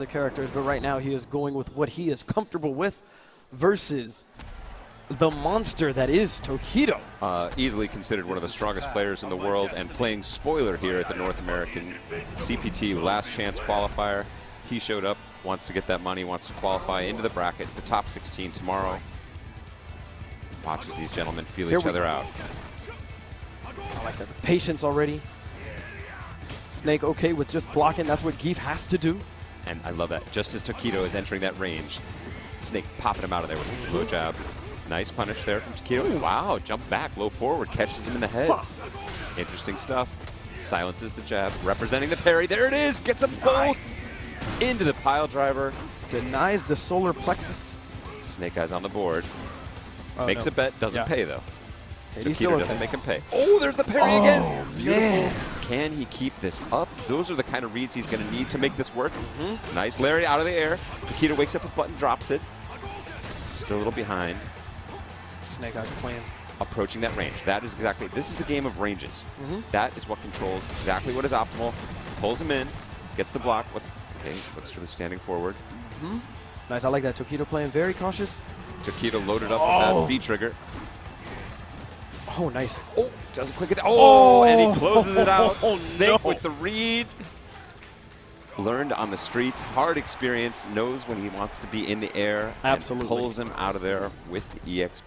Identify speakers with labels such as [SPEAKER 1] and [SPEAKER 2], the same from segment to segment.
[SPEAKER 1] the characters, but right now he is going with what he is comfortable with versus the monster that is Tokido.
[SPEAKER 2] Easily considered one of the strongest players in the world and playing spoiler here at the North American CPT last chance qualifier. He showed up, wants to get that money, wants to qualify into the bracket, the top 16 tomorrow. Watches these gentlemen feel each other out.
[SPEAKER 1] I like that. The patience already. Snake okay with just blocking. That's what Zangief has to do.
[SPEAKER 2] And I love that. Just as Tokido is entering that range, Snake popping him out of there with a low jab. Nice punish there from Tokido. Wow, jump back, low forward, catches him in the head. Interesting stuff. Silences the jab, representing the parry. There it is, gets them both into the pile driver.
[SPEAKER 1] Denies the solar plexus.
[SPEAKER 2] Snake Eyez on the board.
[SPEAKER 1] Oh,
[SPEAKER 2] Makes a bet, doesn't pay though. Tokido doesn't make him pay. Oh, there's the parry again. Beautiful.
[SPEAKER 1] Man.
[SPEAKER 2] Can he keep this up? Those are the kind of reads he's going to need to make this work. Nice Larry out of the air. Tokido wakes up with button, drops it. Still a little behind.
[SPEAKER 1] Snake Eyez playing.
[SPEAKER 2] Approaching that range. That is exactly, this is a game of ranges. That is what controls exactly what is optimal. Pulls him in, gets the block. Okay, looks for the standing forward.
[SPEAKER 1] Nice, I like that. Tokido playing very cautious.
[SPEAKER 2] Tokido loaded up with that V trigger.
[SPEAKER 1] Oh, nice.
[SPEAKER 2] Oh, doesn't quick it. Oh, and he closes it out. Snake
[SPEAKER 1] no.
[SPEAKER 2] with the read. Learned on the streets, hard experience, knows when he wants to be in the air.
[SPEAKER 1] Absolutely.
[SPEAKER 2] And pulls him out of there with the Eyez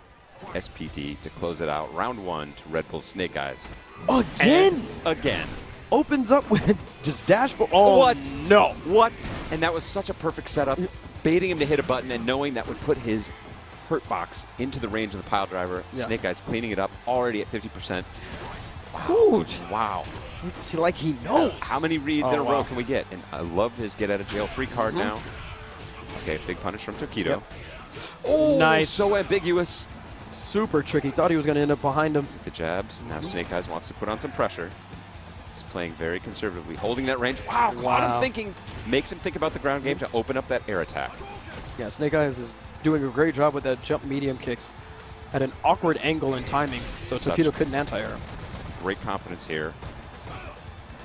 [SPEAKER 2] SPT to close it out. Round 1 to Red Bull Snake Eyez.
[SPEAKER 1] Again?
[SPEAKER 2] And again.
[SPEAKER 1] Opens up with just dash for. Oh,
[SPEAKER 2] what?
[SPEAKER 1] No.
[SPEAKER 2] What? And that was such a perfect setup. Baiting him to hit a button and knowing that would put his hurt box into the range of the pile driver.
[SPEAKER 1] Yes.
[SPEAKER 2] Snake Eyez cleaning it up, already at 50%.
[SPEAKER 1] Huge.
[SPEAKER 2] Wow.
[SPEAKER 1] It's like he knows.
[SPEAKER 2] How many reads in a row can we get? And I love his get out of jail free card now. Okay, big punish from Tokido. Oh,
[SPEAKER 1] nice.
[SPEAKER 2] So ambiguous.
[SPEAKER 1] Super tricky. Thought he was going to end up behind him.
[SPEAKER 2] The jabs. Now Snake Eyez wants to put on some pressure. He's playing very conservatively, holding that range. Wow, caught him thinking. Makes him think about the ground game to open up that air attack.
[SPEAKER 1] Yeah, Snake Eyez is doing a great job with that jump medium kicks at an awkward angle and timing, so Tokido couldn't anti-air.
[SPEAKER 2] Great confidence here.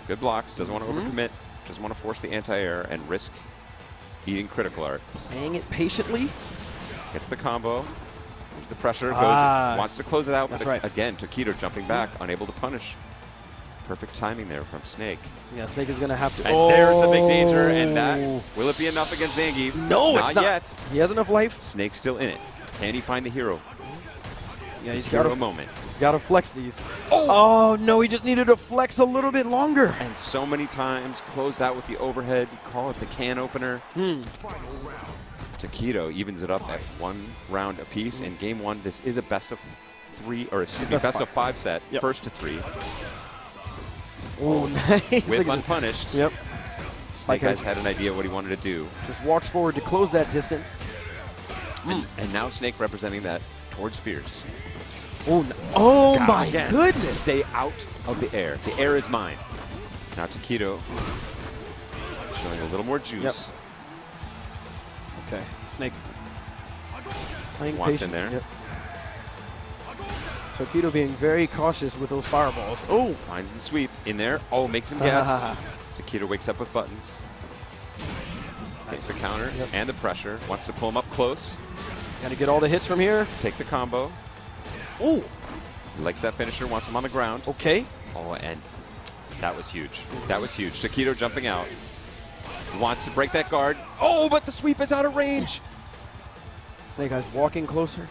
[SPEAKER 2] Good blocks, doesn't want to overcommit, doesn't want to force the anti-air and risk eating critical art.
[SPEAKER 1] Playing it patiently.
[SPEAKER 2] Gets the combo. There's the pressure, wants to close it out, but again, Tokido jumping back, unable to punish. Perfect timing there from Snake.
[SPEAKER 1] Yeah, Snake is going to have to.
[SPEAKER 2] And there's the big danger, and that, will it be enough against Zangief?
[SPEAKER 1] No,
[SPEAKER 2] not
[SPEAKER 1] it's not
[SPEAKER 2] yet.
[SPEAKER 1] He has enough life.
[SPEAKER 2] Snake's still in it. Can he find the hero?
[SPEAKER 1] Yeah,
[SPEAKER 2] he's got a moment.
[SPEAKER 1] He's got to flex these. Oh, no, he just needed to flex a little bit longer.
[SPEAKER 2] And so many times closed out with the overhead. Call it the can opener. Tokido evens it up at 1 round apiece. In game 1, this is a best of 3, or excuse me, best of 5 set, first to 3.
[SPEAKER 1] Oh, nice.
[SPEAKER 2] With unpunished.
[SPEAKER 1] Yep.
[SPEAKER 2] Snake Eyez had an idea what he wanted to do.
[SPEAKER 1] Just walks forward to close that distance.
[SPEAKER 2] And now Snake representing that towards Fierce.
[SPEAKER 1] Oh, no. Oh my goodness.
[SPEAKER 2] Stay out of the air. The air is mine. Now Tokido showing a little more juice.
[SPEAKER 1] Okay, Snake playing
[SPEAKER 2] Wants
[SPEAKER 1] patient.
[SPEAKER 2] in there.
[SPEAKER 1] Tokido being very cautious with those fireballs. Oh!
[SPEAKER 2] Finds the sweep in there. Oh, makes him guess. Tokido wakes up with buttons. Takes the counter and the pressure. Wants to pull him up close.
[SPEAKER 1] Got to get all the hits from here.
[SPEAKER 2] Take the combo.
[SPEAKER 1] Oh!
[SPEAKER 2] He likes that finisher, wants him on the ground.
[SPEAKER 1] Okay.
[SPEAKER 2] Oh, and that was huge. That was huge. Tokido jumping out. Wants to break that guard. Oh, but the sweep is out of range.
[SPEAKER 1] Snake Eyez walking closer.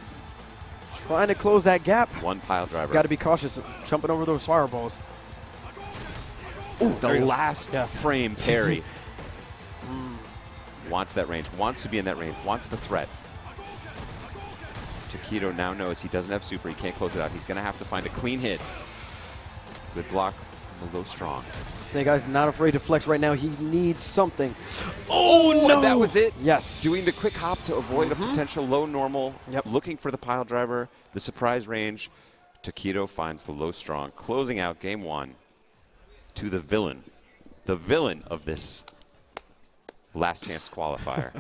[SPEAKER 1] Trying to close that gap.
[SPEAKER 2] 1 pile driver.
[SPEAKER 1] Got to be cautious jumping over those fireballs.
[SPEAKER 2] Ooh, the last frame parry. Wants that range. Wants to be in that range. Wants the threat. Tokido now knows he doesn't have super. He can't close it out. He's going to have to find a clean hit. Good block from the low strong.
[SPEAKER 1] Snake Eyez not afraid to flex right now. He needs something. Oh, no!
[SPEAKER 2] And that was it.
[SPEAKER 1] Yes.
[SPEAKER 2] Doing the quick hop to avoid a potential low normal. Looking for the pile driver. The surprise range. Tokido finds the low strong. Closing out game 1 to the villain. The villain of this last chance qualifier.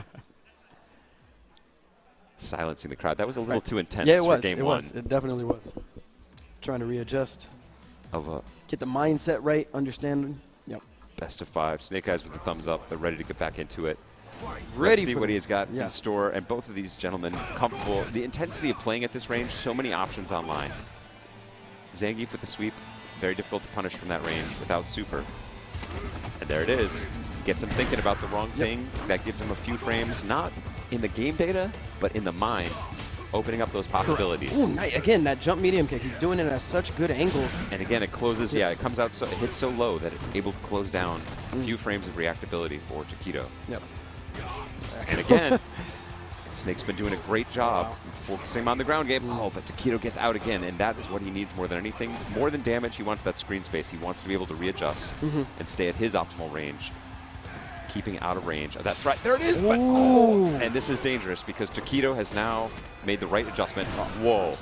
[SPEAKER 2] Silencing the crowd. That was a little too intense for game 1.
[SPEAKER 1] It definitely was. Trying to readjust. Get the mindset right, understanding. Yep.
[SPEAKER 2] Best of 5. Snake Eyez with the thumbs up. They're ready to get back into it. Let's see what he's got in store. And both of these gentlemen comfortable. The intensity of playing at this range, so many options online. Zangief with the sweep, very difficult to punish from that range without super. And there it is. Gets him thinking about the wrong thing. That gives him a few frames, not in the game data, but in the mind, opening up those possibilities.
[SPEAKER 1] Ooh, nice. Again, that jump medium kick, he's doing it at such good angles.
[SPEAKER 2] And again, it closes, it comes out, it hits so low that it's able to close down a few frames of reactability for Tokido.
[SPEAKER 1] Yep.
[SPEAKER 2] And again, Snake's been doing a great job focusing on the ground game. Oh, but Tokido gets out again, and that is what he needs more than anything. More than damage, he wants that screen space. He wants to be able to readjust and stay at his optimal range, keeping out of range of that threat. There it is! But, and this is dangerous because Tokido has now made the right adjustment. Whoa.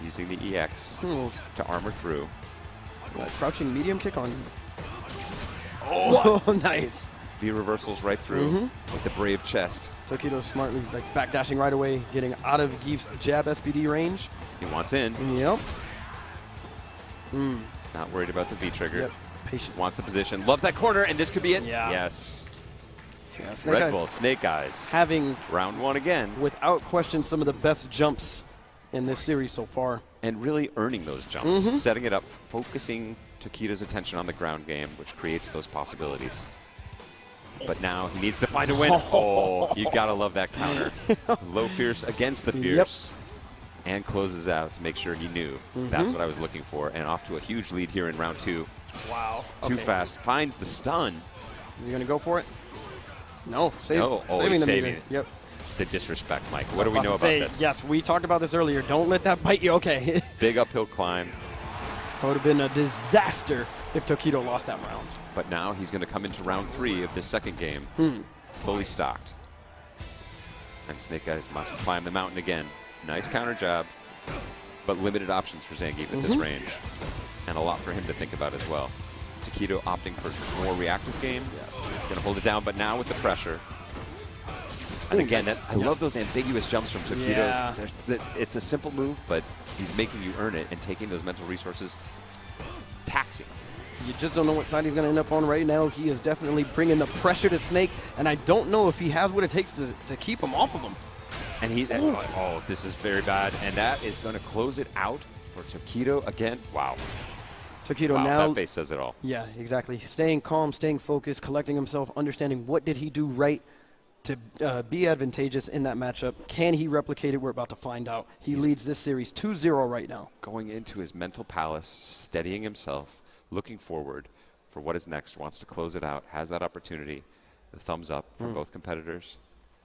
[SPEAKER 2] Using the EX to armor through.
[SPEAKER 1] Crouching medium kick on. Oh, nice.
[SPEAKER 2] V reversals right through with the brave chest.
[SPEAKER 1] Tokido smartly backdashing right away, getting out of Gief's jab SBD range.
[SPEAKER 2] He wants in.
[SPEAKER 1] Yep.
[SPEAKER 2] He's not worried about the V trigger.
[SPEAKER 1] Yep. Patience.
[SPEAKER 2] Wants the position. Loves that corner, and this could be it.
[SPEAKER 1] Yeah.
[SPEAKER 2] Yes.
[SPEAKER 1] Snake
[SPEAKER 2] Red
[SPEAKER 1] Eyes
[SPEAKER 2] Bull, Snake Eyes.
[SPEAKER 1] having,
[SPEAKER 2] round one again.
[SPEAKER 1] without question, some of the best jumps in this series so far.
[SPEAKER 2] And really earning those jumps. Setting it up, focusing Tokido's attention on the ground game, which creates those possibilities. But now he needs to find a win. Oh, you gotta love that counter. Low fierce against the fierce. And closes out to make sure he knew. That's what I was looking for. And off to a huge lead here in round two.
[SPEAKER 1] Wow.
[SPEAKER 2] Too fast. Finds the stun.
[SPEAKER 1] Is he gonna go for it? No.
[SPEAKER 2] Saving
[SPEAKER 1] the
[SPEAKER 2] saving
[SPEAKER 1] meter.
[SPEAKER 2] it.
[SPEAKER 1] Yep.
[SPEAKER 2] The disrespect, Mike. What do we know about this?
[SPEAKER 1] Yes, we talked about this earlier. Don't let that bite you. Okay.
[SPEAKER 2] Big uphill climb.
[SPEAKER 1] That would have been a disaster if Tokido lost that round.
[SPEAKER 2] But now he's going to come into round three of this second game, fully stocked. And Snake Eyes must climb the mountain again. Nice counter jab, but limited options for Zangief at this range. And a lot for him to think about as well. Tokido opting for more reactive game.
[SPEAKER 1] Yes.
[SPEAKER 2] He's going to hold it down, but now with the pressure. And again, I love those ambiguous jumps from Tokido.
[SPEAKER 1] Yeah.
[SPEAKER 2] It's a simple move, but he's making you earn it and taking those mental resources. It's taxing.
[SPEAKER 1] You just don't know what side he's going to end up on right now. He is definitely bringing the pressure to Snake, and I don't know if he has what it takes to keep him off of him.
[SPEAKER 2] And this is very bad. And that is going to close it out for Tokido again. Wow.
[SPEAKER 1] Tokido now.
[SPEAKER 2] That face says it all.
[SPEAKER 1] Yeah, exactly. Staying calm, staying focused, collecting himself, understanding what did he do right to be advantageous in that matchup. Can he replicate it? We're about to find out. He leads this series 2-0 right now.
[SPEAKER 2] Going into his mental palace, steadying himself, looking forward for what is next, wants to close it out, has that opportunity. The thumbs up from both competitors.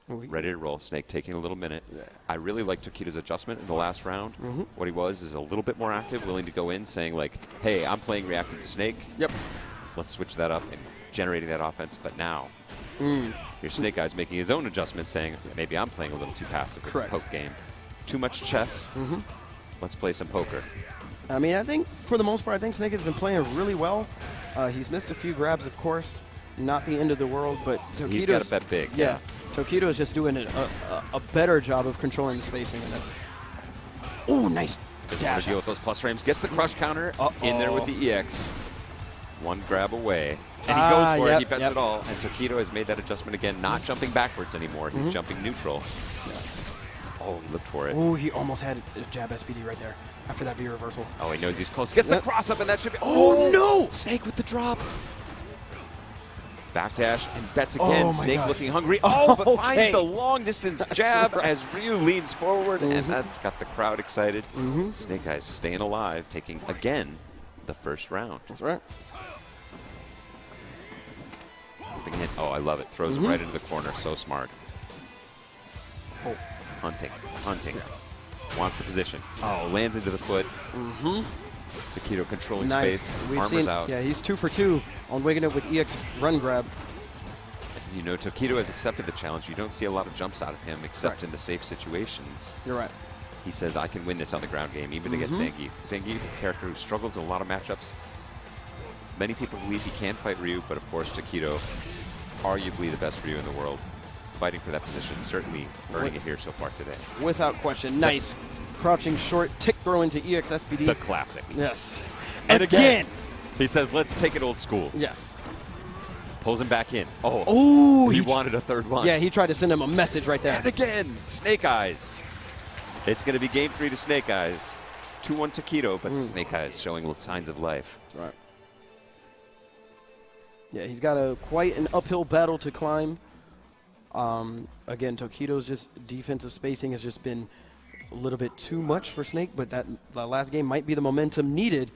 [SPEAKER 2] Ready to roll. Snake taking a little minute. Yeah. I really like Tokido's adjustment in the last round. What he was is a little bit more active, willing to go in, saying like, hey, I'm playing reactive to Snake.
[SPEAKER 1] Yep.
[SPEAKER 2] Let's switch that up and generating that offense. But now, here's Snake Eyes making his own adjustment, saying maybe I'm playing a little too passive with the poke game. Too much chess. Let's play some poker.
[SPEAKER 1] I mean, I think for the most part, I think Snake has been playing really well. He's missed a few grabs, of course. Not the end of the world, but Tokido's,
[SPEAKER 2] he's got to bet big.
[SPEAKER 1] Yeah. Tokido is just doing a better job of controlling the spacing in this. Oh, nice.
[SPEAKER 2] Doesn't want to deal with those plus frames. Gets the crush counter in there with the EX. One grab away. And he goes for it. He bets it all. And Tokido has made that adjustment again. Not jumping backwards anymore. He's jumping neutral. Oh, he looked for it.
[SPEAKER 1] Oh, he almost had a jab SPD right there after that V reversal.
[SPEAKER 2] Oh, he knows he's close. Gets the cross up, and that should be. Oh, no! Snake with the drop. Backdash and bets again. Snake looking hungry. Oh, but finds the long distance jab as Ryu leans forward, and that's got the crowd excited. Snake Eyes staying alive, taking again the first round.
[SPEAKER 1] That's right.
[SPEAKER 2] Oh, I love it. Throws him right into the corner. So smart.
[SPEAKER 1] Oh.
[SPEAKER 2] Hunting. Yes. Wants the position. Oh, lands into the foot. Tokido controlling space. Armors out.
[SPEAKER 1] Yeah, he's 2 for 2 on wigging it with EX run grab.
[SPEAKER 2] You know, Tokido has accepted the challenge. You don't see a lot of jumps out of him except in the safe situations.
[SPEAKER 1] You're right.
[SPEAKER 2] He says, I can win this on the ground game, even against Zangief. Zangief, a character who struggles in a lot of matchups. Many people believe he can fight Ryu, but of course Tokido, arguably the best Ryu in the world. Fighting for that position, certainly earning it here so far today.
[SPEAKER 1] Without question. Nice. Crouching short, tick throw into EX SPD.
[SPEAKER 2] The classic.
[SPEAKER 1] Yes.
[SPEAKER 2] And again, he says, let's take it old school.
[SPEAKER 1] Yes.
[SPEAKER 2] Pulls him back in. Oh,
[SPEAKER 1] Oh,
[SPEAKER 2] he wanted a third one.
[SPEAKER 1] Yeah, he tried to send him a message right there.
[SPEAKER 2] And again, Snake Eyes. It's going to be game 3 to Snake Eyes. 2-1 Tokido, but Snake Eyes showing signs of life.
[SPEAKER 1] Right. Yeah, he's got quite an uphill battle to climb. Again, Tokido's just defensive spacing has just been a little bit too much for Snake, but that last game might be the momentum needed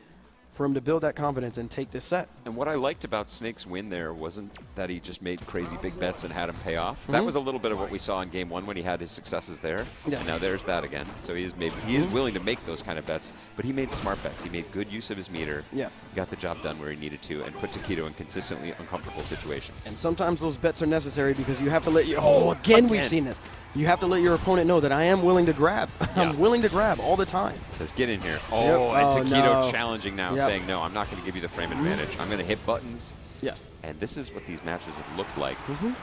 [SPEAKER 1] for him to build that confidence and take this set.
[SPEAKER 2] And what I liked about Snake's win there wasn't that he just made crazy big bets and had him pay off. That was a little bit of what we saw in game 1 when he had his successes there.
[SPEAKER 1] Yes.
[SPEAKER 2] And now there's that again. So he is willing to make those kind of bets, but he made smart bets. He made good use of his meter.
[SPEAKER 1] Yeah.
[SPEAKER 2] Got the job done where he needed to and put Tokido in consistently uncomfortable situations.
[SPEAKER 1] And sometimes those bets are necessary because you have to let again we've seen this. You have to let your opponent know that I am willing to grab. I'm willing to grab all the time.
[SPEAKER 2] Says, get in here. Oh, and Tokido challenging now,
[SPEAKER 1] Yep.
[SPEAKER 2] saying, no, I'm not going to give you the frame advantage. I'm going to hit buttons.
[SPEAKER 1] Yes.
[SPEAKER 2] And this is what these matches have looked like.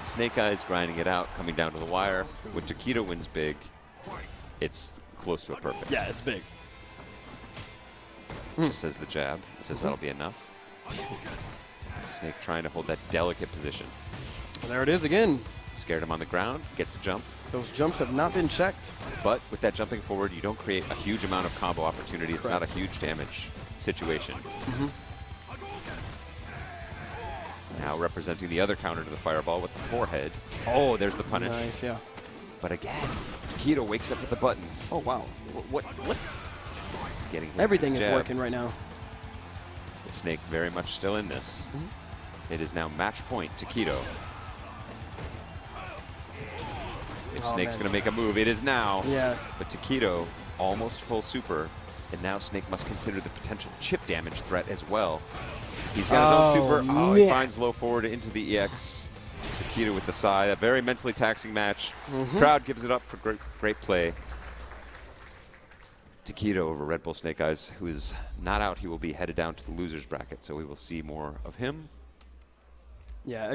[SPEAKER 2] Snake Eyes grinding it out, coming down to the wire. When Tokido wins big, it's close to a perfect.
[SPEAKER 1] Yeah, it's big.
[SPEAKER 2] Just says the jab. Says that'll be enough. Snake trying to hold that delicate position.
[SPEAKER 1] There it is again.
[SPEAKER 2] Scared him on the ground, gets a jump.
[SPEAKER 1] Those jumps have not been checked.
[SPEAKER 2] But with that jumping forward, you don't create a huge amount of combo opportunity. It's not a huge damage situation. Now representing the other counter to the fireball with the forehead. Oh, there's the punish.
[SPEAKER 1] Nice, yeah.
[SPEAKER 2] But again, Tokido wakes up with the buttons.
[SPEAKER 1] Oh, wow.
[SPEAKER 2] What? He's getting hit
[SPEAKER 1] Everything
[SPEAKER 2] with the
[SPEAKER 1] is
[SPEAKER 2] jab.
[SPEAKER 1] working right now.
[SPEAKER 2] The Snake very much still in this. It is now match point, Tokido. If Snake's going to make a move, it is now.
[SPEAKER 1] Yeah.
[SPEAKER 2] But Tokido, almost full super, and now Snake must consider the potential chip damage threat as well. He's got his own super. Oh, he finds low forward into the EX. Tokido with the Sai, a very mentally taxing match. Crowd gives it up for great play. Tokido over Red Bull Snake Eyes, who is not out. He will be headed down to the losers bracket, so we will see more of him.
[SPEAKER 1] Yeah.